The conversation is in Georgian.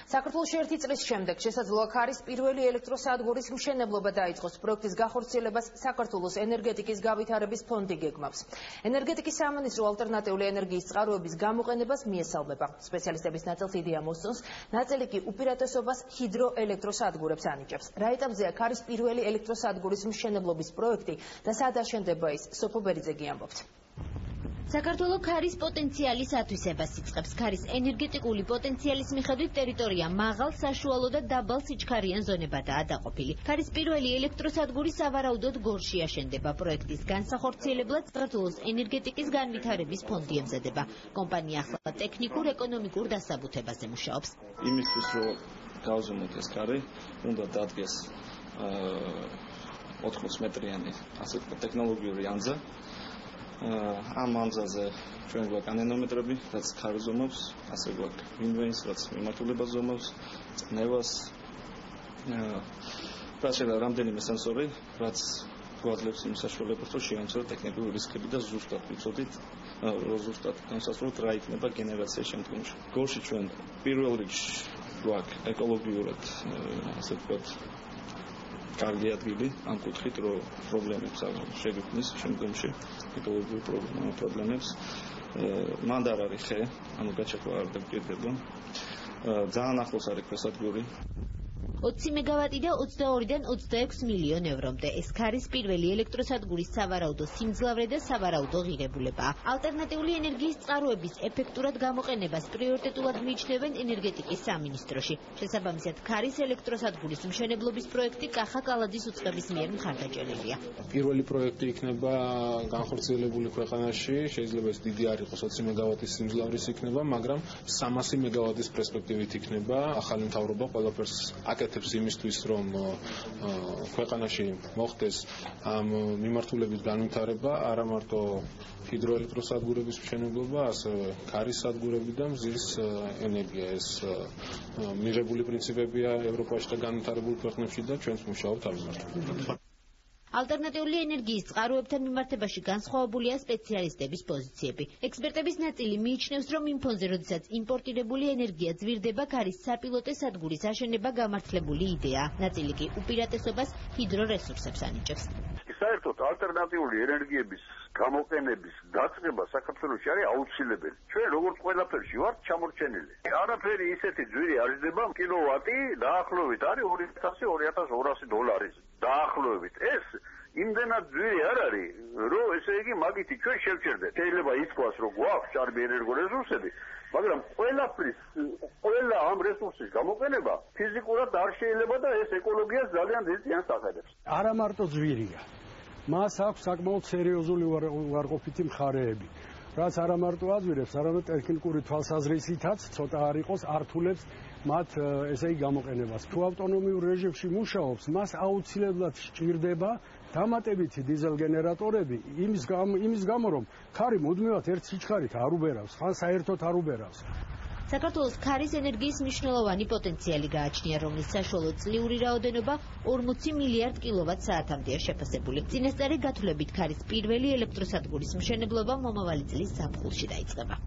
საქართველოში ერთი წლის შემდეგ შესაძლოა ქარის პირველი ელექტროსადგურის მშენებლობა დაიწყოს. პროექტის გახორციელებას საქართველოს ენერგეტიკის გავითარების ფონდი გეგმავს. ენერგეტიკის სამინისტრო ალტერნატიული ენერგიის წყაროების გამოყენებას მიესალმება. სპეციალისტების ნაწილს იდეა მოსწონს, ნაწილი კი უპირატესობას ჰიდროელექტროსადგურებს ანიჭებს. რა ეტაპზეა ქარის პირველი ელექტროსადგურის მშენებლობის პროექტი და სად აშენდება ის? სოფო ბერიძეგი ამბობს. საქართველოს ქარის პოტენციალის ათვისებას იწყებს. ქარის ენერგეტიკული პოტენციალის მიხედვით ტერიტორია მაღალ, საშუალო და დაბალ სიჩქარიან ზონებადაა დაყოფილი. ქარის პირველი ელექტროსადგური სავარაუდოდ გორში აშენდება. პროექტის განსახორციელებლად საქართველოს ენერგეტიკის განვითარების ფონდი ემზადება. კომპანია ახლა ტექნიკურ ეკონომიკურ დასაბუთებაზე მუშაობს. იმისთვის რომ გავზრუნოთ ეს ქარი, უნდა დადგეს 80 მეტრიანი ასე ტექნოლოგიური ანძა. ამ ანძაზე ჩვენ გვაქვს ანენომეტრები, რაც ქარს ზომავს, ასე გვაქვს ვინვენს, რაც მიმართულებას ზომავს, წნევას, რამდენიმე სენსორი, რაც გვაძლევს იმ საშუალებას, რომ შევამციროთ ტექნიკური რისკები და ზუსტად ვიცოდით, ზუსტად განსაზღვროთ რა იქნება გენერაციის შემდგომში. გორში ჩვენ პირველ რიგში გვაქვს ეკოლოგიურად, ასე ვთქვათ, კარგი ადგილი ამ კუთხით, რომ პრობლემებს არ შეგვიქმნის შემდგომში ეკოლოგიურ პრობლემებს. მანდ არ არის ხე, ანუ გაჩეკვა არ დაგჭირდება. ძალიან ახლოს არის ქვესადგური. 20 მეგავატი და 22-დან 26 მილიონ ევრომდე. ეს ქარის პირველი ელექტროსადგურის სავარაუდო სიმძლავრე და სავარაუდო ღირებულებაა. ალტერნატიული ენერგიის წყაროების ეფექტურად გამოყენებას პრიორიტეტულად მიიჩნევენ ენერგეტიკის სამინისტროში. შესაბამისად, ქარის ელექტროსადგურის მშენებლობის პროექტი კახა კალაძის უწყების მიერ მხარდაჭერილია. პირველი პროექტი იქნება განხორციელებული ქვეყანაში, შეიძლება ეს დიდი არ იყოს 20 მეგავატის სიმძლავრის იქნება, მაგრამ 300 მეგავატის პერსპექტივით იქნება. ახალი მთავრობა ყველაფერს აკეთებს იმისთვის, რომ ქვეყანაში მოხდეს ამ მიმართულების განვითარება, არა მარტო ჰიდროელექტროსადგურების მშენებლობა, ასევე ქარის სადგურები და მზის ენერგია. ეს მიღებული პრინციპებია ევროპაში და განვითარებულ ქვეყნებში და ჩვენც მუშაობთ ამ მიმართულებით. ალტერნატიული ენერგიის წყაროებთან მიმართებაში განსხვავებულია სპეციალისტების პოზიციები. ექსპერტების ნაწილი მიიჩნევს, რომ იმ ფონზე, როდესაც იმპორტირებული ენერგია ძვირდება, ქარის საპილოტე სადგურის აშენება გამართლებული იდეაა. ნაწილი კი უპირატესობას ჰიდრორესურსებს ანიჭებს. საერთოდ ალტერნატიული ენერგიების გამოყენების დაწყება საქართველოში არის აუცილებელი. ჩვენ როგორც ყველაფერში ვართ ჩამორჩენილი. არაფერი ისეთი ძვირი არ ჟდება, კილოვატი დაახლოებით არის $2,200 დაახლოებით. ეს იმდენად ძვირი არ არის, რომ ესე იგი მაგითი ჩვენ შევჭერდეთ. შეიძლება ითქვას, რომ გვაქვს ჭარბი ენერგორესურსები, მაგრამ ყველა ამ რესურსის გამოყენება ფიზიკურად არ შეიძლება და ეს ეკოლოგიას ძალიან დიდ ზიანს აყენებს. არა მარტო ძვირია. მას აქვს საკმაოდ სერიოზული უარყოფითი მხარეები, რაც არა მარტო აძვირებს, არამედ ტექნიკური თვალსაზრისითაც ცოტა არ იყოს ართულებს მათ ესე იგი გამოყენებას. თუ ავტონომიურ რეჟიმში მუშაობს, მას აუცილებლად სჭირდება დამატებითი დიზელ გენერატორები, იმის გამო რომ ქარი მუდმივად ერთ სიჩქარით არ უბერავს, ხან საერთოდ არ უბერავს. საქართველოს ქარის ენერგიის მნიშვნელოვანი პოტენციალი გააჩნია, რომლის საშუალო წლიური რაოდენობა 40 მილიარდ კილოვატ-საათამდეა შეფასებული. წინასწარი გათვლებით ქარის პირველი ელექტროსადგურის მშენებლობა მომავალი წლის ზაფხულში დაიწყება.